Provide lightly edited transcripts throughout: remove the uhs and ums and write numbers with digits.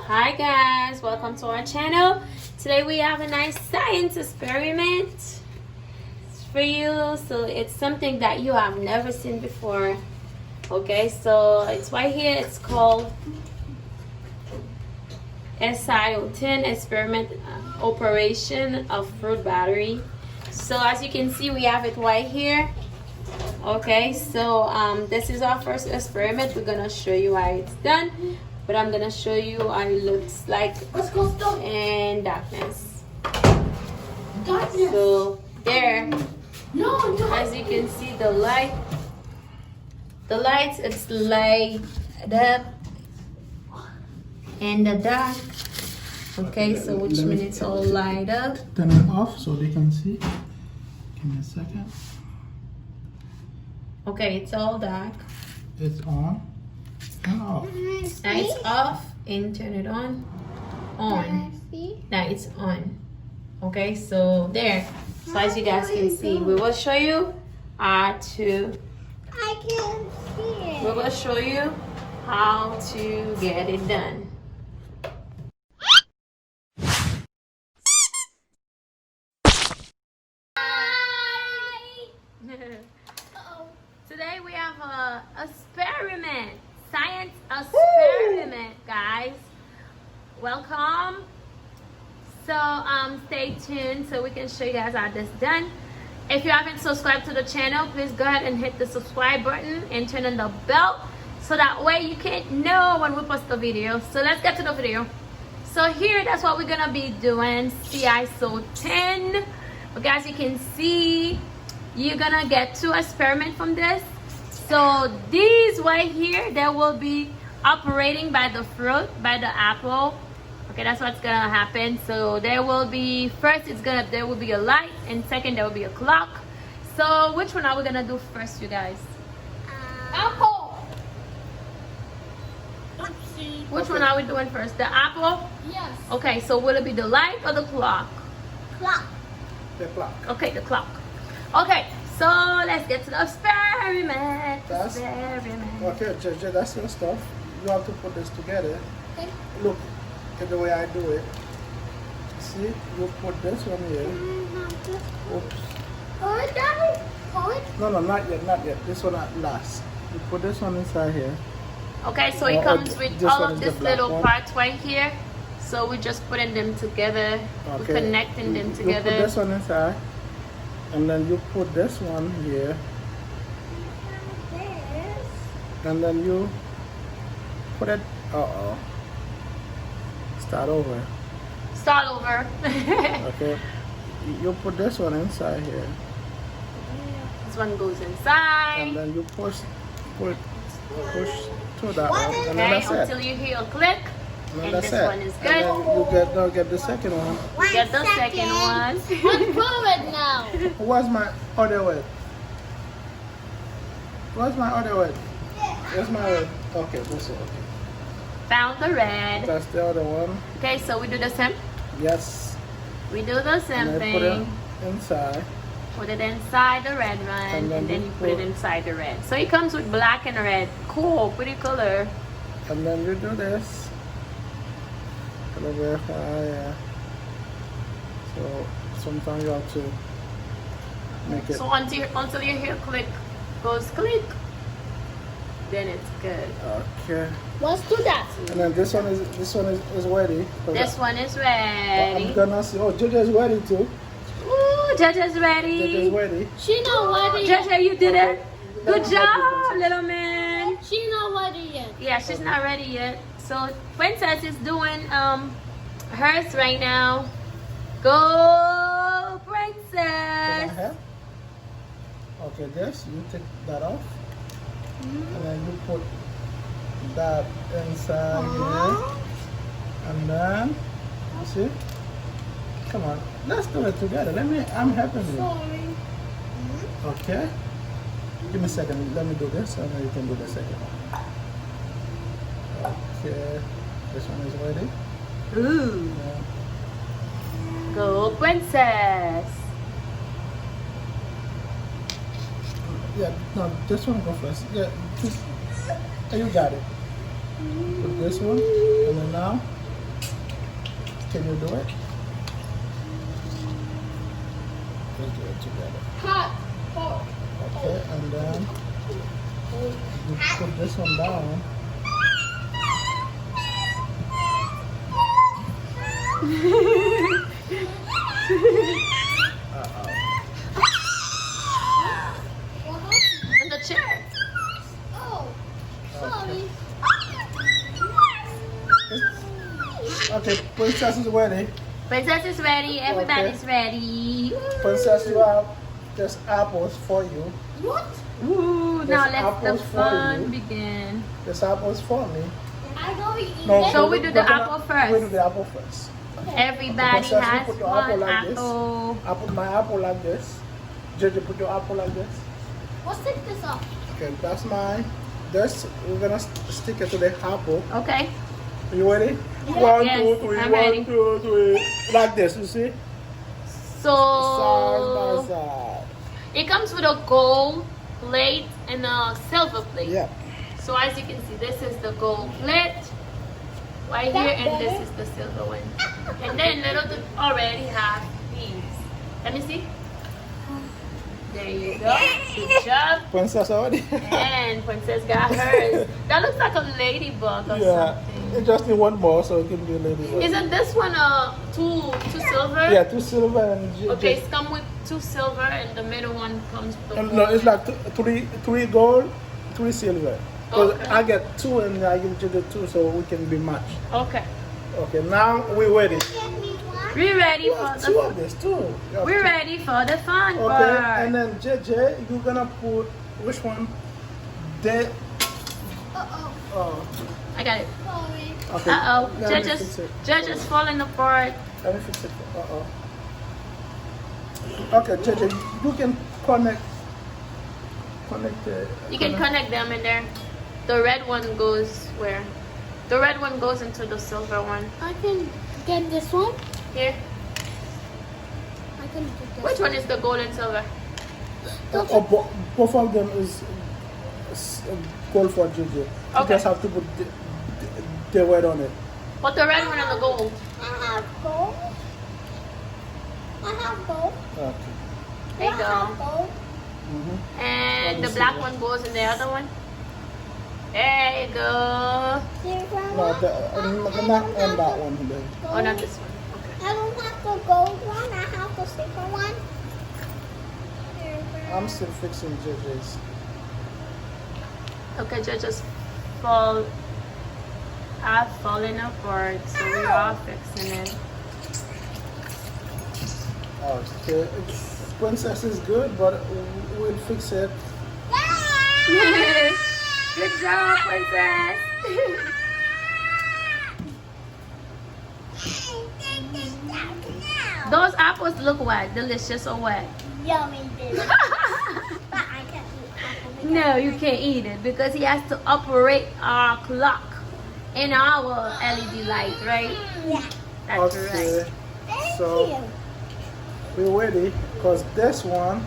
Hi guys, welcome to our channel. Today we have a nice science experiment for you. So it's something that you have never seen before. Okay, so it's right here. It's called SiO10 experiment operation of fruit battery. So as you can see, we have it right here. Okay, so this is our first experiment. We're gonna show you how it's done, but I'm gonna show you how it looks like in darkness. So there, as you can see, the light it's light up in the dark. Okay, so which means it's all light up. Turn it off so they can see. Give me a second. Okay, it's all dark. It's on and off. Now it's off and turn it on. On. Now it's on. Okay, so there. So as you guys can see, we will show you how to. I can see it. We will show you how to get it done. Today we have a experiment, science experiment, guys. Welcome. So stay tuned so we can show you guys how this is done. If you haven't subscribed to the channel, please go ahead and hit the subscribe button and turn on the bell so that way you can know when we post the video. So let's get to the video. So here, that's what we're gonna be doing, SiO10. Okay, as you can see, you're gonna get 2 experiments from this. So these right here, they will be operating by the fruit, by the apple. Okay, that's what's gonna happen. So there will be, first there will be a light, and second there will be a clock. So which one are we gonna do first, you guys? Apple. Which one are we doing first? The apple? Yes. Okay, so will it be the light or the clock? Clock. The clock. Okay, the clock. Okay, so let's get to the experiment. Okay, JJ, that's your stuff. You have to put this together. Okay. Look at the way I do it. See, you put this one here. Oops. Hold on. Hold. No, not yet, not yet. This one at last. You put this one inside here. Okay, so it Oh, comes with this all one of is these the black little one. parts right here. So we're just putting them together. We're Okay. connecting them You put together. this one inside, and then you put this one here, This. and then you put it. Start over. Start over. Okay. You put this one inside here, This one goes inside. and then you push to that What one, is and then Okay, that's until it. you hear a click. And then And that's this it. one is And good. then you get the second one. Get the second one. Let's prove it now. Where's my other one? Where's my other one? Where's my one? Okay, this one. Okay. Found the red. That's the other one. Okay, so we do the same. Yes. We do the same And then put it thing. inside. Put it inside the red one, And then and then you you put it put- inside the red. So it comes with black and red. Cool, pretty color. And then you do this. Gonna verify, yeah. So sometimes you have to make it. So until you hear click goes click, then it's good. Okay. Let's do that. And then this one is ready. This one is I'm ready. gonna see. Oh, JJ is ready too. Ooh, Jaja's JJ is ready. ready. She not ready yet. Jaja, you did it. Good Okay. job, little man. She not ready yet. Yeah, she's not ready yet. So Princess is doing hers right now. Go, Can I Princess. have? Okay, this you take that off, and then you put that inside here, and then you see. Come on, let's do it together. I'm helping you. Sorry. Okay. Give me a second. Let me do this, and then you can do the second one. Okay. This one is ready. Ooh, Yeah. go, Princess. Yeah, no, this one go first. Yeah, just, you got it. Put this one, and then now Can you do it? Let's do it together. Hot. Hot. Okay, and then you put this one down. Uh-oh. What happened? In the chair. Oh, sorry. Okay, princess is ready. Princess is ready. Everybody's ready. Princess, you have there's apples for you. What? Ooh, There's now let the apples for fun you. begin. There's apples for me. I know you eat No, it. So we do the we're gonna- apple first. We do the apple first. Everybody Princess, you has put your apple one like this. apple. I put my apple like this. JJ, put your apple like this. Let's take this off. Okay, that's mine. This, we're gonna stick it to the apple. Okay. You ready? Yeah. One, Yes, two, three, I'm one, ready. 2, 3. Like this, you see? Side So by side. it comes with a gold plate and a silver plate. Yeah. So as you can see, this is the gold plate right here, and this is the silver one. And then little do already have these. Let me see. There you go. Good job. Princess already? And Princess got hers. That looks like a ladybug or Yeah. something. It just need one more so it can be a ladybug. Isn't this one two silver? Yeah, 2 silver and Okay, it's come with 2 silver, and the middle one comes with the No, it's like three gold, 3 silver. Because Okay. I get 2 and I give you the 2 so we can be matched. Okay. Okay, now we're ready. We ready You for have 2 the of this too. You have We're 2. ready for the fun Okay, part. and then JJ, you're gonna put which one? The Uh-oh. oh, I got it. Sorry. okay. Uh-oh. Let me fix Judges it. Judges falling apart. Let me fix it. Okay, JJ, you can connect the. You can connect them in there. The red one goes where? The red one goes into the silver one. I can get this one. Here. I can get this Which one is the gold and silver? Both of them is gold for JJ. You Okay. just have to put the word on it. But the red one and the gold. I have gold. I have gold. Okay. There you I go. have gold. Mm-hmm. And Let me the see black that. one goes in the other one. There you go. Silver No, one. not on that one. Then. Oh, not this one. Okay. I don't have the gold one. I have the silver one. I'm still fixing JJ's. Okay, Judges are falling apart, so we are fixing it. Okay, Princess is good, but we'll fix it. Good job, Princess. Those apples look what? Delicious or what? Yummy, baby. But I can't eat apple. No, you can't eat it because he has to operate our clock in our LED light, right? Yeah. That's Okay, right. Thank So- you. we're ready because this one,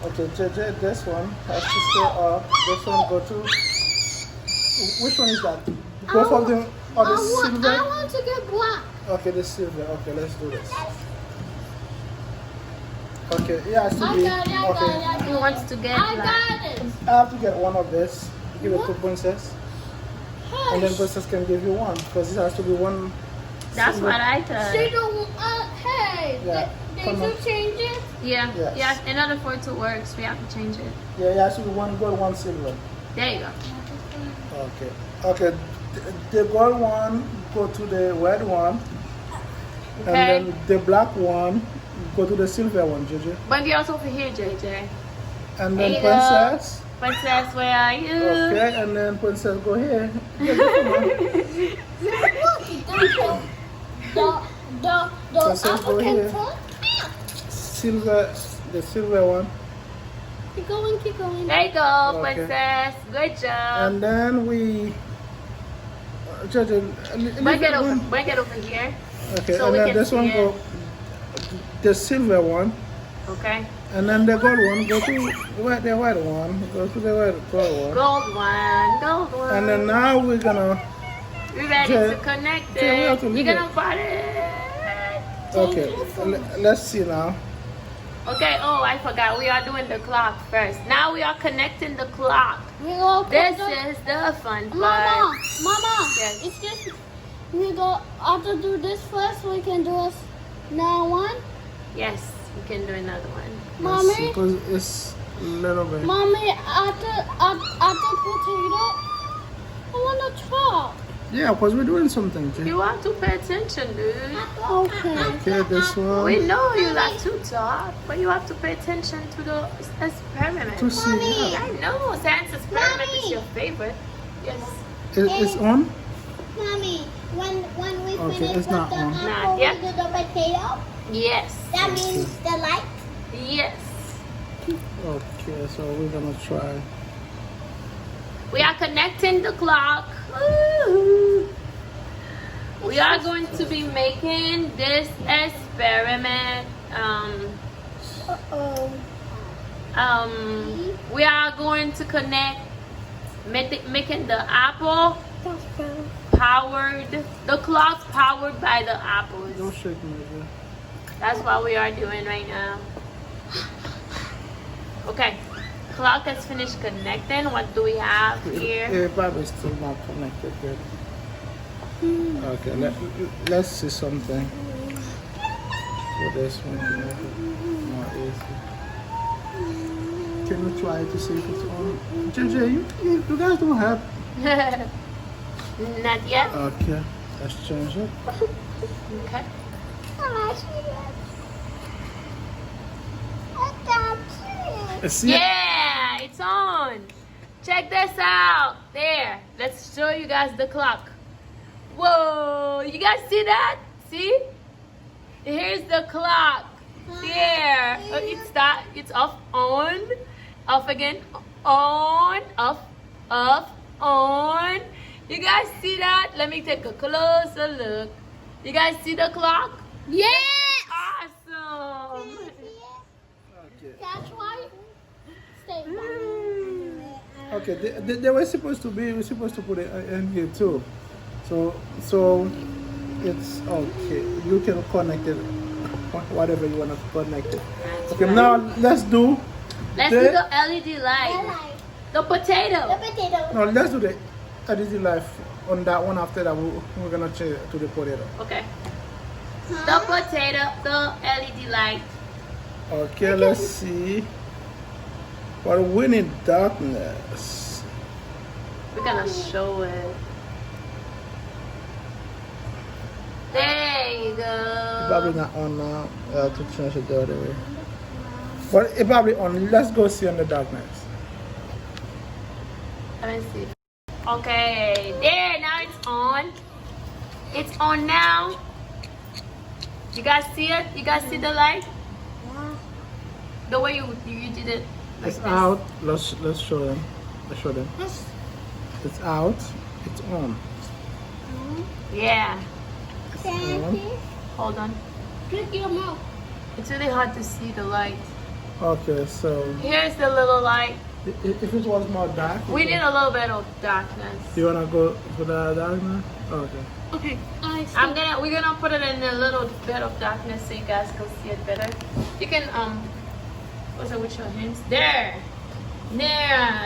okay, JJ, this one has to stay up. This one go to, which one is that? Both of them are the I silver? want to get black. Okay, the silver. Okay, let's do this. Okay, it has to I be, got it, I got it, okay. I got He it. wants to get I black. got it. I have to get one of this, give it to Princess, and then Hush. Princess can give you one because it has to be one. That's silver. what I She thought. don't, hey, Yeah, did come you on. change it? Yeah. Yes. Yeah. In order for it to work, we have to change it. Yeah, it has to be one gold, one silver. There you go. Okay. Okay. The gold one go to the red one, Okay. and then the black one go to the silver one, JJ. Bring yours over here, JJ. And There then you go. Princess. Princess, where are you? Okay, and then Princess go here. Yeah, come on. The Princess, go apple here. can talk. Silver, the silver one, Keep going, keep going. There you go, Okay. Princess. Good job. and then we. JJ, Bring it over. Bring it over here. Okay, so and we then can this one see go. The silver one. Okay. And then the gold one go to the white one, go to the white gold one. Gold one. Gold one. And then now we're gonna We ready Okay. to connect Okay, we have it. to You're leave gonna it. put it. Okay, let's see now. Okay, oh, I forgot. We are doing the clock first. Now we are connecting the clock. We go. This is the fun Mama, part. Mama. Yes. It's just we go. After do this first, we can do us now one. Yes, we can do another one. Let's see, Mommy, because it's a little bit. Mommy, after potato, I wanna chop. Yeah, because we're doing something. Jay. You have to pay attention, dude. Okay. Okay, this We one. know you like to talk, but you have to pay attention to the experiment. To see. Mommy. I know, science experiment is Mommy. your favorite. Yes. It's on? Mommy, when we Okay, finish it's with not the on. apple, Not yet. we do the potato. Yes. That means the light. Yes. Okay, so we're gonna try. We are connecting the clock. Woo. We are going to be making this experiment. Uh-oh. We are going to connect, making the apple powered, the clock powered by the apples. Don't shake me, Jay. That's what we are doing right now. Okay, clock has finished connecting. What do we have here? It probably still not connected good. Okay, let's see something. For this one to make it more easy. Can we try to see if it's on? JJ, you guys don't have. Not yet. Okay, let's change it. Okay. See it? Yeah, it's on. Check this out. There. Let's show you guys the clock. Whoa, you guys see that? See? Here's the clock. There. It's off, on, off again, on, off, on. You guys see that? Let me take a closer look. You guys see the clock? Yeah. Awesome. Okay. That's why. Stay Okay, they were supposed to be. We're supposed to put it in here too. So it's okay. You can connect it, whatever you want to connect it. Okay, now let's do. Let's do the LED light. The potato. The potato. No, let's do the LED life on that one. After that, we're gonna change it to the potato. Okay. The potato, the LED light. Okay, let's see. But we need darkness. We're gonna show it. There you Probably go. not on now. I have to change it the other way. But it probably on. Let's go see on the darkness. Let me see. Okay, there, now it's on. It's on now. You guys see it? You guys see the light? The way you did it. Like It's this. out. Let's show them. Let's show them. It's out. It's on. Yeah. It's on. Hold on. Click your mouth. It's really hard to see the light. Okay, so Here's the little light. if it was more dark, We need a little bit of darkness. You wanna go for the darkness? Okay. Okay. We're gonna put it in a little bit of darkness so you guys can see it better. You can what's it with your hands? There.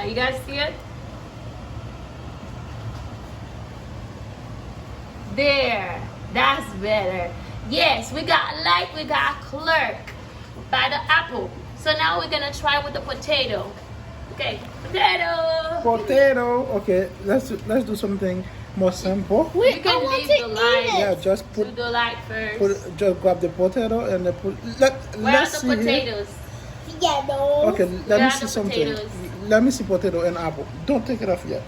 You guys see it? There. That's better. Yes, we got light, we got clerk by the apple. So now we're gonna try with the potato. Okay, potato. Potato. Okay, let's do something more simple. You can I want leave to the eat light. Yeah, just Do put the light first. just grab the potato and then put. Where are Let's the see here. potatoes? Yellow. Okay, Where let me are see the something. potatoes? Let me see potato and apple. Don't take it off yet.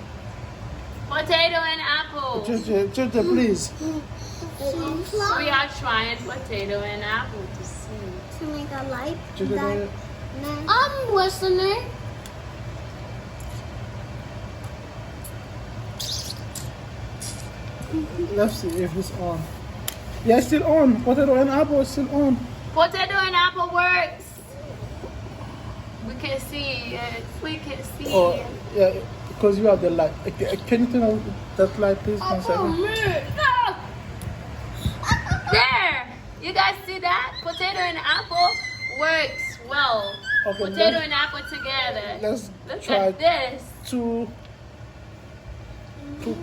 Potato and apple. Just please. We are trying potato and apple to see. To make a light. Just I'm listening. Let's see if it's on. Yeah, it's still on. Potato and apple is still on. Potato and apple works. We can see it. We can see Oh, it. yeah. because you have the light. Can you turn on that light, please? 1 second. There! You guys see that? Potato and apple works well. Okay, Potato and apple together. Let's Look try at this. two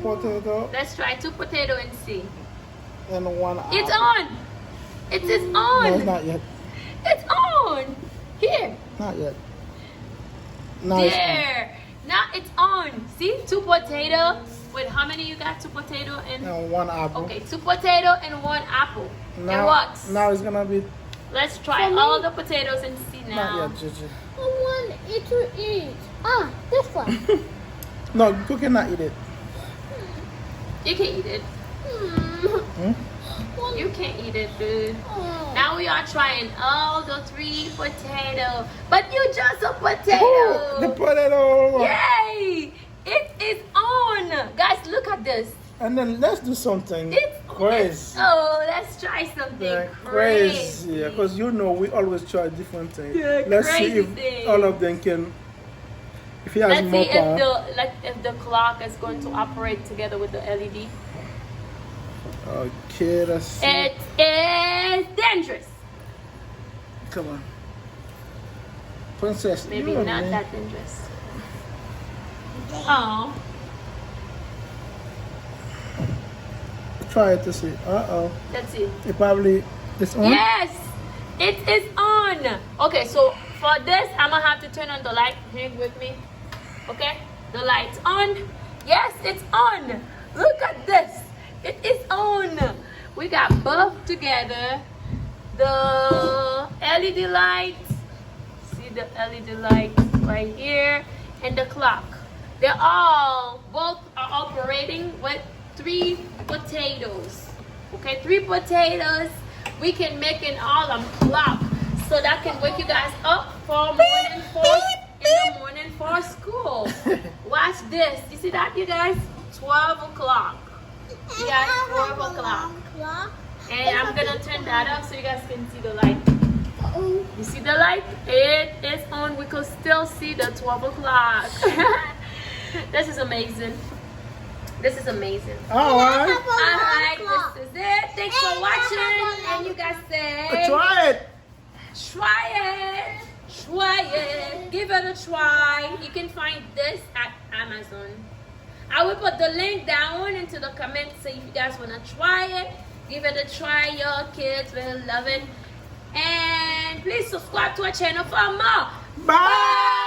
potato Let's try 2 potato and see. and 1 apple. It's on! It is on! No, it's not yet. It's on! Here! Not yet. Now it's on. There! Now it's on! See? 2 potato. Wait, how many you got? 2 potato and... And 1 apple. Okay, 2 potato and 1 apple. It works. Now it's gonna be Let's try all the potatoes and see now. not yet, Gigi. I want it to eat. Ah, this one. No, you cannot eat it. You can eat it. Hmm? You can eat it, dude. Oh. Now we are trying all the 3 potato. But you just a potato. Oh, the potato. Yay! It is on. Guys, look at this. And then let's do something It's crazy. Oh, let's try something Yeah, crazy. crazy. Because you know we always try different things. Yeah, let's see crazy if things. all of them can. If he has Let's more see power. if the clock is going to operate together with the LED. Okay, let's see. It is dangerous. Come on, Princess. Maybe you and not me. that dangerous. Oh. Try it to see. Let's see. It probably is on. Yes, it is on. Okay, so for this, I'm gonna have to turn on the light. Hang with me. Okay, the light's on. Yes, it's on. Look at this. It is on. We got both together. The LED lights. See the LED lights right here, and the clock. They're all both are operating with 3 potatoes. Okay, 3 potatoes. We can make an alarm clock so that can wake you guys up for morning in the morning for school. Watch this. You see that, you guys? 12 o'clock. You guys, 12 o'clock. And I'm gonna turn that up so you guys can see the light. You see the light? It is on. We could still see the 12 o'clock. This is amazing. This is amazing. Alright. Alright, this is it. Thanks for watching. And you guys say, Try it. try it. Try it. Give it a try. You can find this at Amazon. I will put the link down into the comments so if you guys want to try it, give it a try. Your kids will love it. And please subscribe to our channel for more. Bye.